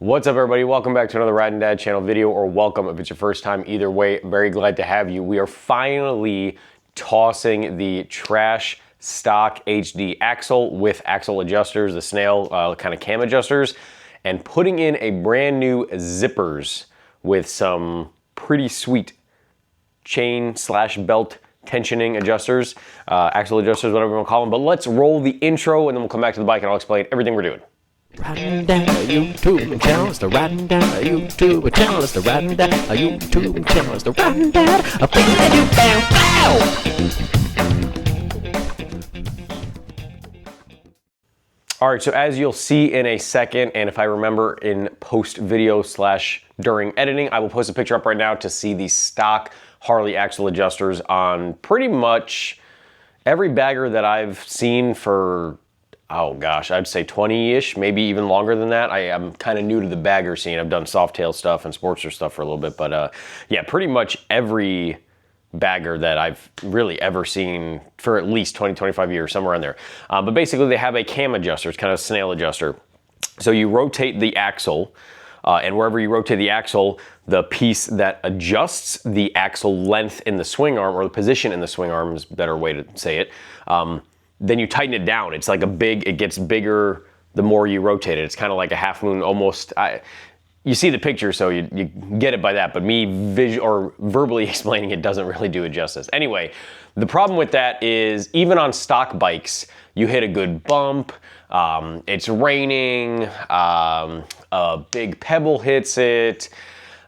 What's up, everybody? Welcome back to another Rad and Dad channel video, or welcome if it's your first time. Either way, very glad to have you. We are finally tossing the trash stock HD axle with axle adjusters, the snail kind of cam adjusters, and putting in a brand new zippers with some pretty sweet chain slash belt tensioning adjusters, axle adjusters, whatever you want to call them. But let's roll the intro and then we'll come back to the bike and I'll explain everything we're doing. Riding down a YouTube channel, it's the riding down a YouTube channel, it's the riding down a YouTube channel, it's the riding down a thing that you All right, so as you'll see in a second, and if I remember in post video slash during editing, I will post a picture up right now to see the stock Harley axle adjusters on pretty much every bagger that I've seen for, oh gosh, I'd say 20-ish, maybe even longer than that. I'm kind of new to the bagger scene. I've done Softail stuff and Sportster stuff for a little bit, but yeah, pretty much every bagger that I've really ever seen for at least 20, 25 years, somewhere in there. But basically they have a cam adjuster, it's kind of a snail adjuster. So you rotate the axle, and wherever you rotate the axle, the piece that adjusts the axle length in the swing arm, or the position in the swing arm is a better way to say it, then you tighten it down. It's like it gets bigger the more you rotate it. It's kind of like a half moon almost. You see the picture, so you get it by that, but me verbally explaining it doesn't really do it justice. Anyway, the problem with that is even on stock bikes, you hit a good bump, it's raining, a big pebble hits it,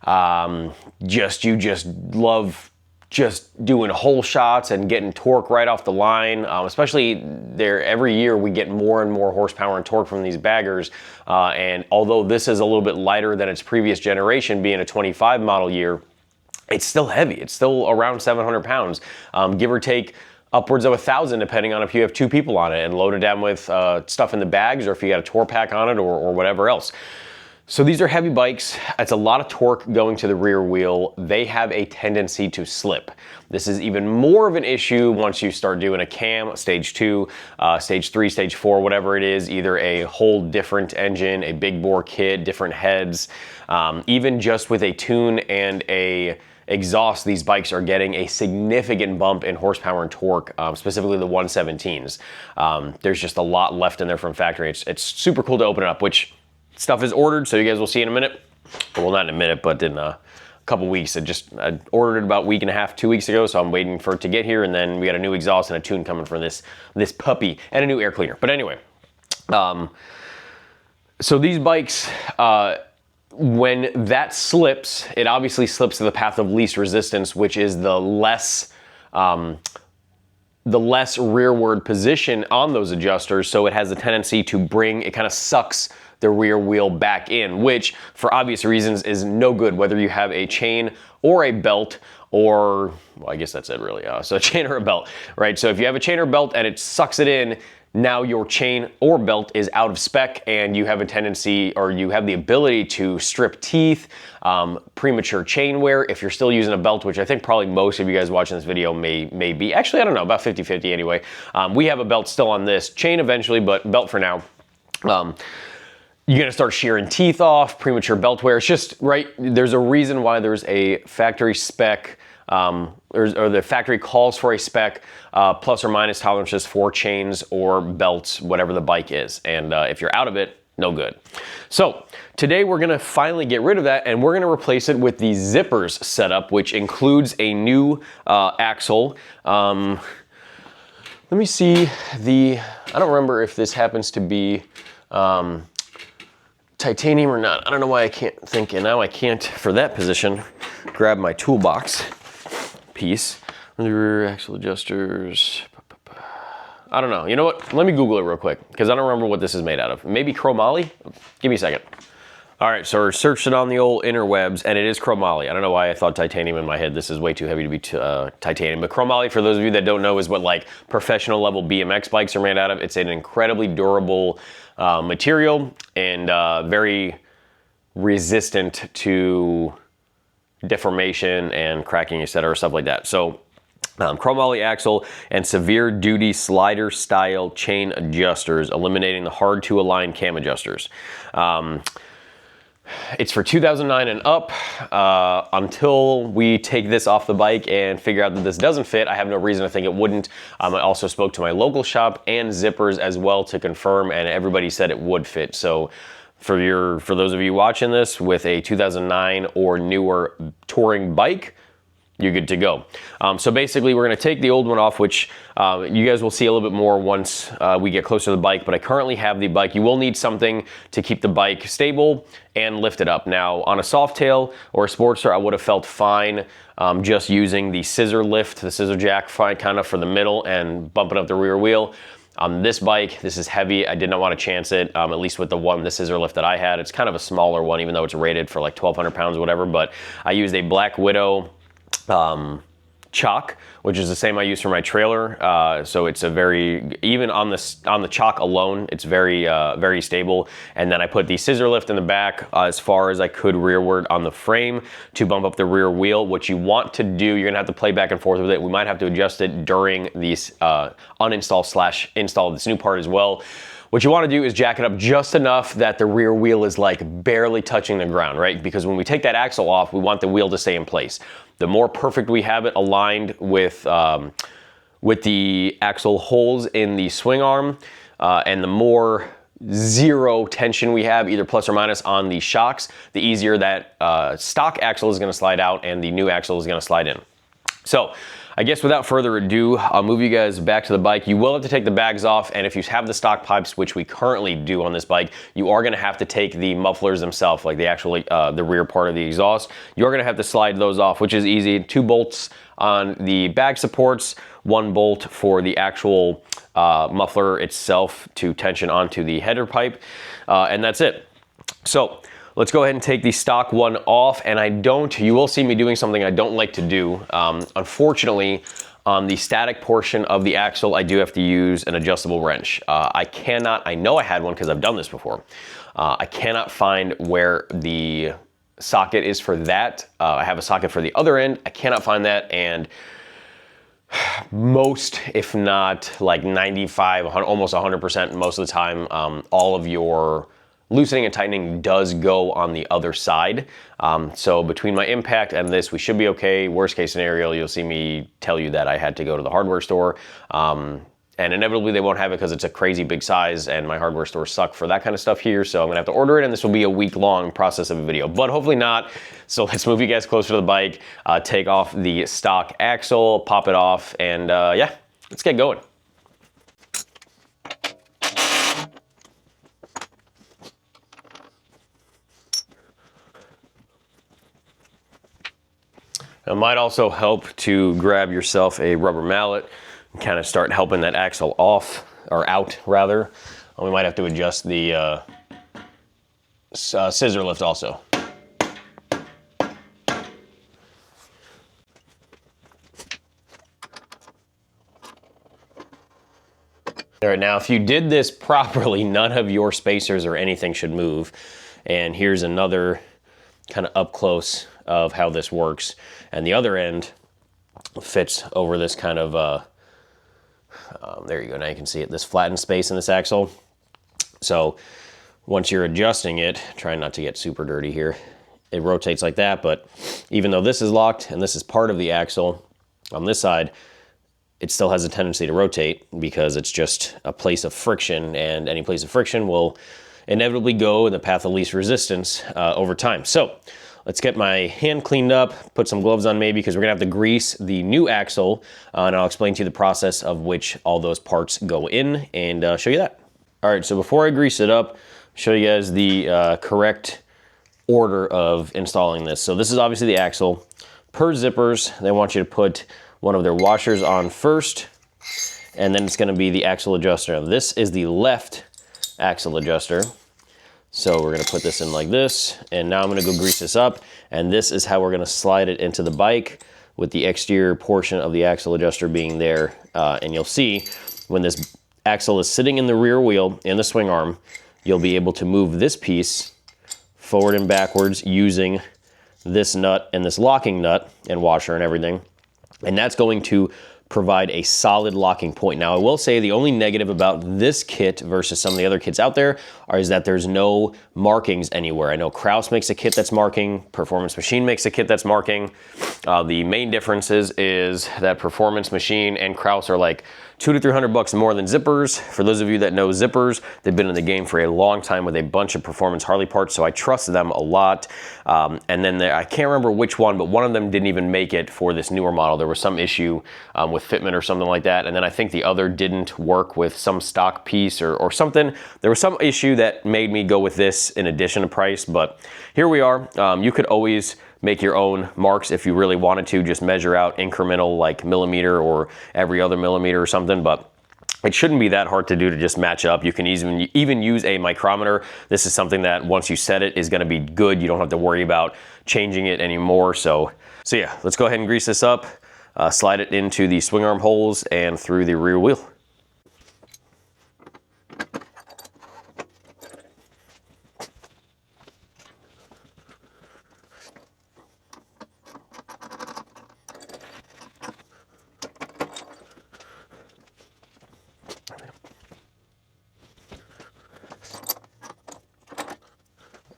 you just love just doing hole shots and getting torque right off the line. Especially every year we get more and more horsepower and torque from these baggers. And although this is a little bit lighter than its previous generation, being a 25 model year, it's still heavy. It's still around 700 pounds, give or take upwards of 1,000, depending on if you have two people on it and load it down with stuff in the bags, or if you got a tour pack on it, or whatever else. So these are heavy bikes. It's a lot of torque going to the rear wheel. They have a tendency to slip. This is even more of an issue once you start doing a cam, stage 2, stage 3, stage 4, whatever it is, either a whole different engine, a big bore kit, different heads, even just with a tune and a exhaust, these bikes are getting a significant bump in horsepower and torque, specifically the 117s. There's just a lot left in there from factory. It's super cool to open it up, which stuff is ordered, so you guys will see in a minute. Well, not in a minute, but in a couple weeks. I ordered it about a week and a half, 2 weeks ago, so I'm waiting for it to get here, and then we got a new exhaust and a tune coming from this puppy, and a new air cleaner. But anyway, so these bikes, when that slips, it obviously slips to the path of least resistance, which is the less rearward position on those adjusters, so it has a tendency to it kind of sucks the rear wheel back in, which for obvious reasons is no good, whether you have a chain or a belt, or, well, I guess that's it really, so a chain or a belt, right? So if you have a chain or belt and it sucks it in, now your chain or belt is out of spec, and you have a tendency, or you have the ability to strip teeth, premature chain wear if you're still using a belt, which I think probably most of you guys watching this video may be. Actually, I don't know, about 50-50 anyway. We have a belt still on this, chain eventually, but belt for now. You're gonna start shearing teeth off, premature belt wear. It's just, right, there's a reason why there's a factory spec, or the factory calls for a spec, plus or minus tolerances for chains or belts, whatever the bike is. And if you're out of it, no good. So today we're gonna finally get rid of that, and we're gonna replace it with the zippers setup, which includes a new axle. Let me see I don't remember if this happens to be titanium or not. I don't know why I can't think, and now I can't, for that position, grab my toolbox piece. The rear axle adjusters. I don't know. You know what? Let me Google it real quick, because I don't remember what this is made out of. Maybe chromoly? Give me a second. All right, so I searched it on the old interwebs, and it is chromoly. I don't know why I thought titanium in my head. This is way too heavy to be titanium. But chromoly, for those of you that don't know, is what like professional level BMX bikes are made out of. It's an incredibly durable material, and very resistant to deformation and cracking, etc., stuff like that. So chromoly axle and severe duty slider style chain adjusters, eliminating the hard to align cam adjusters. it's for 2009 and up. Until we take this off the bike and figure out that this doesn't fit, I have no reason to think it wouldn't. I also spoke to my local shop and zippers as well to confirm, and everybody said it would fit. So for those of you watching this with a 2009 or newer touring bike, you're good to go. So basically we're gonna take the old one off, which you guys will see a little bit more once we get closer to the bike, but I currently have the bike. You will need something to keep the bike stable and lift it up. Now on a Softail or a Sportster, I would have felt fine just using the scissor lift, the scissor jack kind of for the middle and bumping up the rear wheel. On this bike, this is heavy. I did not want to chance it, at least with the scissor lift that I had. It's kind of a smaller one, even though it's rated for like 1,200 pounds or whatever, but I used a Black Widow chalk, which is the same I use for my trailer. So it's a very, even on the chalk alone, it's very very stable. And then I put the scissor lift in the back as far as I could rearward on the frame to bump up the rear wheel. What you want to do, you're gonna have to play back and forth with it. We might have to adjust it during these uninstall/install of this new part as well. What you want to do is jack it up just enough that the rear wheel is like barely touching the ground, right? Because when we take that axle off, we want the wheel to stay in place. The more perfect we have it aligned with the axle holes in the swing arm, and the more zero tension we have, either plus or minus on the shocks, the easier that stock axle is going to slide out and the new axle is going to slide in. So I guess without further ado, I'll move you guys back to the bike. You will have to take the bags off, and if you have the stock pipes, which we currently do on this bike, you are gonna have to take the mufflers themselves, like the actual, the rear part of the exhaust. You're gonna have to slide those off, which is easy. 2 bolts on the bag supports, 1 bolt for the actual muffler itself to tension onto the header pipe, and that's it. So let's go ahead and take the stock one off, and you will see me doing something I don't like to do. Unfortunately, on the static portion of the axle, I do have to use an adjustable wrench. I know I had one because I've done this before. I cannot find where the socket is for that. I have a socket for the other end. I cannot find that, and most, if not like 95, almost 100% most of the time, all of your loosening and tightening does go on the other side. So between my impact and this, we should be okay. Worst case scenario, you'll see me tell you that I had to go to the hardware store. And inevitably they won't have it because it's a crazy big size and my hardware stores suck for that kind of stuff here. So I'm gonna have to order it, and this will be a week-long process of a video, but hopefully not. So let's move you guys closer to the bike, take off the stock axle, pop it off, and yeah, let's get going. It might also help to grab yourself a rubber mallet and kind of start helping that axle off, or out rather. We might have to adjust the scissor lift also. All right, now if you did this properly, none of your spacers or anything should move. And here's another kind of up close of how this works. And the other end fits over this kind of, there you go, now you can see it, this flattened space in this axle. So once you're adjusting it, trying not to get super dirty here, it rotates like that, but even though this is locked and this is part of the axle, on this side, it still has a tendency to rotate because it's just a place of friction, and any place of friction will inevitably go in the path of least resistance over time. So let's get my hand cleaned up, put some gloves on maybe, because we're gonna have to grease the new axle, and I'll explain to you the process of which all those parts go in, and show you that. All right, so before I grease it up, show you guys the correct order of installing this. So this is obviously the axle. Per zippers, they want you to put one of their washers on first, and then it's gonna be the axle adjuster. Now, this is the left axle adjuster. So we're gonna put this in like this, and now I'm gonna go grease this up, and this is how we're gonna slide it into the bike, with the exterior portion of the axle adjuster being there. And you'll see when this axle is sitting in the rear wheel in the swing arm, you'll be able to move this piece forward and backwards using this nut and this locking nut and washer and everything. And that's going to provide a solid locking point. Now, I will say the only negative about this kit versus some of the other kits out there is that there's no markings anywhere. I know Kraus makes a kit that's marking, Performance Machine makes a kit that's marking. The main differences is that Performance Machine and Kraus are like $200 to $300 more than Zippers. For those of you that know Zippers, they've been in the game for a long time with a bunch of performance Harley parts, so I trust them a lot. And then I can't remember which one, but one of them didn't even make it for this newer model. There was some issue with fitment or something like that, and then I think the other didn't work with some stock piece or something. There was some issue that made me go with this in addition to price, but here we are. You could always make your own marks if you really wanted to, just measure out incremental like millimeter or every other millimeter or something, but it shouldn't be that hard to do to just match up. You can even use a micrometer. This is something that once you set it is gonna be good. You don't have to worry about changing it anymore. So yeah, let's go ahead and grease this up, slide it into the swing arm holes and through the rear wheel.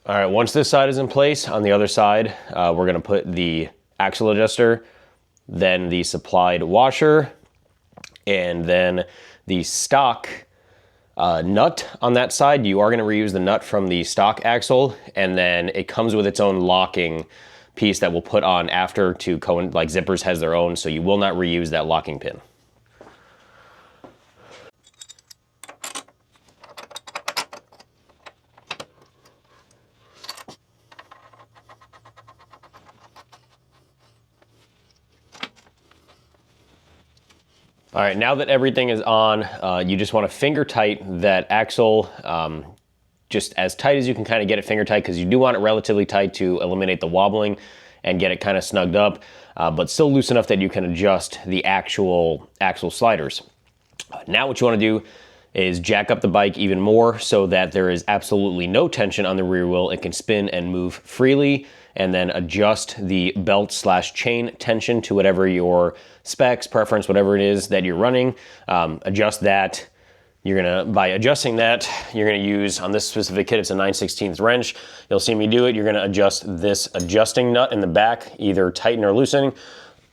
All right, once this side is in place, on the other side, we're gonna put the axle adjuster, then the supplied washer, and then the stock nut on that side. You are gonna reuse the nut from the stock axle, and then it comes with its own locking piece that we'll put on after to like Zippers has their own, so you will not reuse that locking pin. All right, now that everything is on, you just want to finger tight that axle, just as tight as you can kind of get it finger tight, because you do want it relatively tight to eliminate the wobbling and get it kind of snugged up, but still loose enough that you can adjust the actual axle sliders. Now what you want to do is jack up the bike even more so that there is absolutely no tension on the rear wheel. It can spin and move freely, and then adjust the belt/chain tension to whatever your specs, preference, whatever it is that you're running. Adjust that. By adjusting that, you're gonna use, on this specific kit, it's a 9/16 wrench. You'll see me do it. You're gonna adjust this adjusting nut in the back, either tighten or loosen.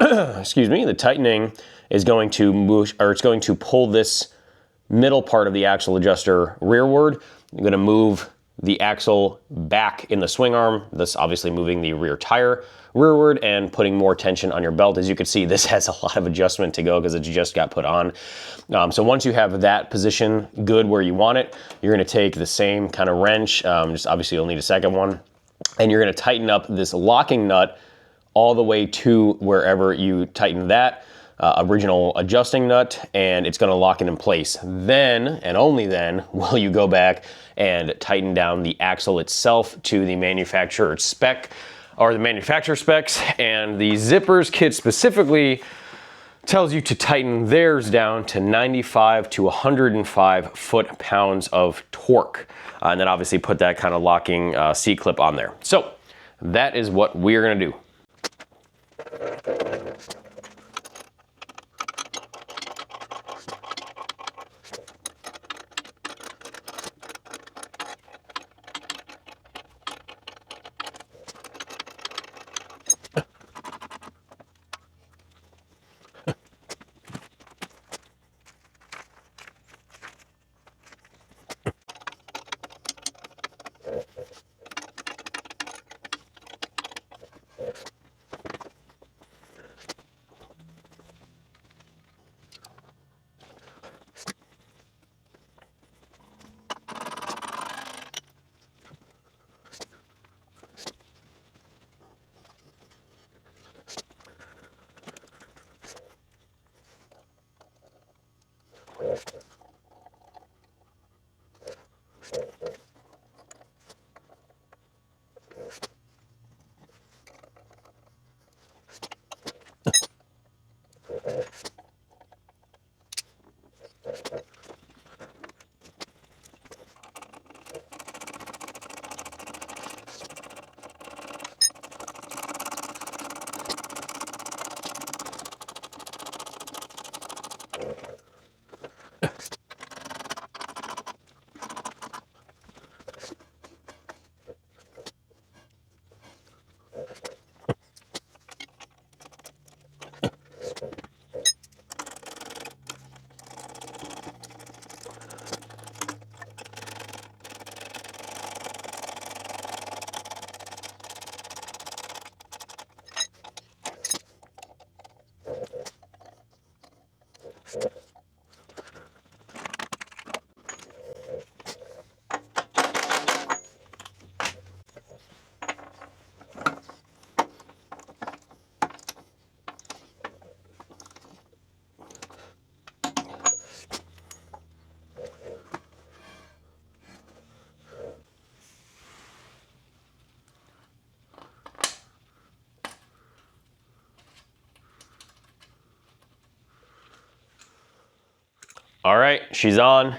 Excuse me, the tightening is going to move, or it's going to pull this middle part of the axle adjuster rearward. You're gonna move the axle back in the swing arm, thus obviously moving the rear tire rearward and putting more tension on your belt. As you can see, this has a lot of adjustment to go because it just got put on. So once you have that position good where you want it, you're gonna take the same kind of wrench, just obviously you'll need a second one, and you're gonna tighten up this locking nut all the way to wherever you tighten that original adjusting nut, and it's gonna lock it in place. Then, and only then, will you go back and tighten down the axle itself to the manufacturer spec, or the manufacturer specs. And the Zippers kit specifically tells you to tighten theirs down to 95 to 105 foot-pounds of torque. And then obviously put that kind of locking C-clip on there. So that is what we're gonna do. All right, she's on.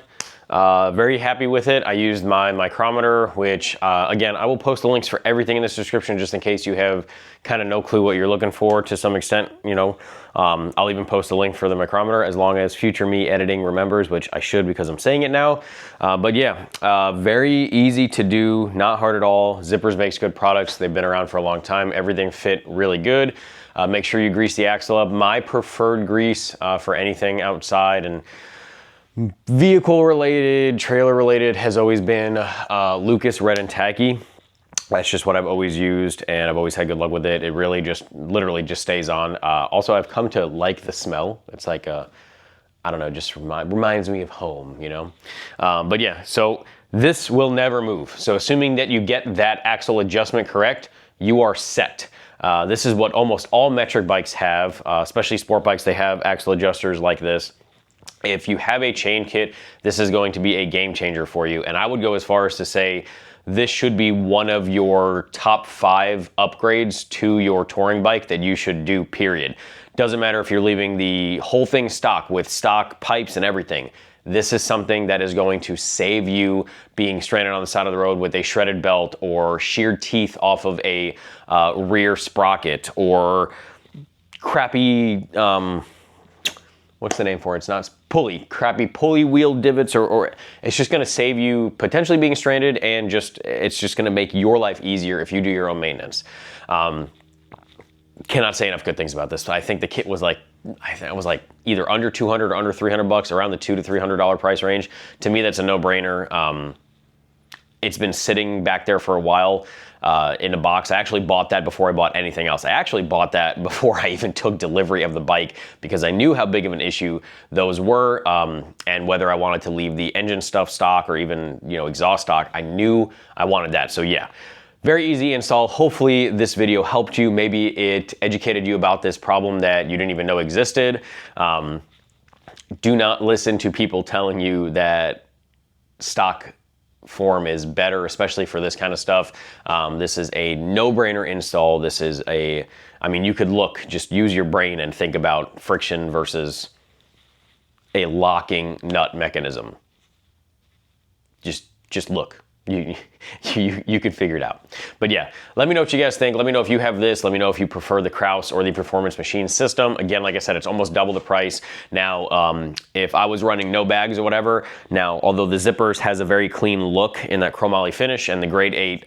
Very happy with it. I used my micrometer, which again, I will post the links for everything in this description just in case you have kind of no clue what you're looking for to some extent, you know. I'll even post a link for the micrometer as long as future me editing remembers, which I should because I'm saying it now. But yeah, very easy to do, not hard at all. Zippers makes good products. They've been around for a long time. Everything fit really good. Make sure you grease the axle up. My preferred grease for anything outside and vehicle related, trailer related has always been Lucas Red and Tacky. That's just what I've always used and I've always had good luck with it. It really just literally just stays on. Also, I've come to like the smell. It's like a, I don't know, just reminds me of home, you know? But yeah, so this will never move. So assuming that you get that axle adjustment correct, you are set. This is what almost all metric bikes have, especially sport bikes. They have axle adjusters like this. If you have a chain kit, this is going to be a game changer for you. And I would go as far as to say, this should be one of your top 5 upgrades to your touring bike that you should do, period. Doesn't matter if you're leaving the whole thing stock with stock pipes and everything. This is something that is going to save you being stranded on the side of the road with a shredded belt or sheared teeth off of a rear sprocket or crappy, what's the name for it? It's not pulley, crappy pulley wheel divots, or it's just gonna save you potentially being stranded, and it's just gonna make your life easier if you do your own maintenance. Cannot say enough good things about this. I think the kit was like, I think it was like either under 200 or under 300 bucks, around the $200 to $300 price range. To me, that's a no-brainer. It's been sitting back there for a while in a box. I actually bought that before I bought anything else. I actually bought that before I even took delivery of the bike because I knew how big of an issue those were, and whether I wanted to leave the engine stuff stock or even, you know, exhaust stock, I knew I wanted that. So yeah, very easy install. Hopefully this video helped you. Maybe it educated you about this problem that you didn't even know existed. Do not listen to people telling you that stock form is better, especially for this kind of stuff. This is a no-brainer install. This is a, I mean, you could look, just use your brain and think about friction versus a locking nut mechanism. Just look. You could figure it out. But yeah, let me know what you guys think. Let me know if you have this. Let me know if you prefer the Kraus or the Performance Machine system. Again, like I said, it's almost double the price. Now, if I was running no bags or whatever, now, although the Zippers has a very clean look in that chromoly finish and the grade 8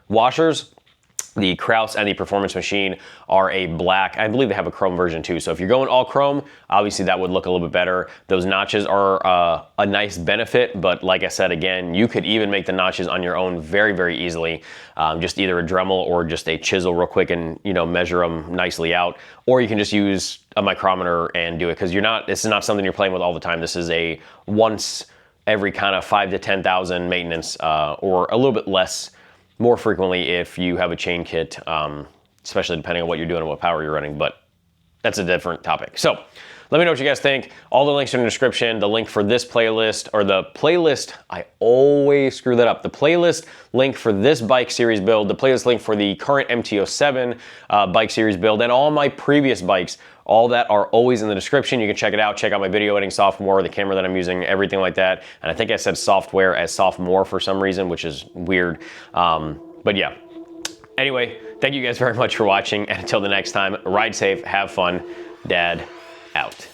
washers, the Kraus and the Performance Machine are a black. I believe they have a chrome version too. So if you're going all chrome, obviously that would look a little bit better. Those notches are a nice benefit, but like I said, again, you could even make the notches on your own very, very easily. Just either a Dremel or just a chisel real quick and, you know, measure them nicely out. Or you can just use a micrometer and do it, because this is not something you're playing with all the time. This is a once every kind of 5,000 to 10,000 maintenance, or a little bit less more frequently if you have a chain kit, especially depending on what you're doing and what power you're running, but that's a different topic. So let me know what you guys think. All the links are in the description. The link for this playlist, or the playlist, I always screw that up. The playlist link for this bike series build, the playlist link for the current MT07 bike series build, and all my previous bikes, all that are always in the description. You can check it out. Check out my video editing software, the camera that I'm using, everything like that. And I think I said software as sophomore for some reason, which is weird. But yeah. Anyway, thank you guys very much for watching. And until the next time, ride safe, have fun. Dad out.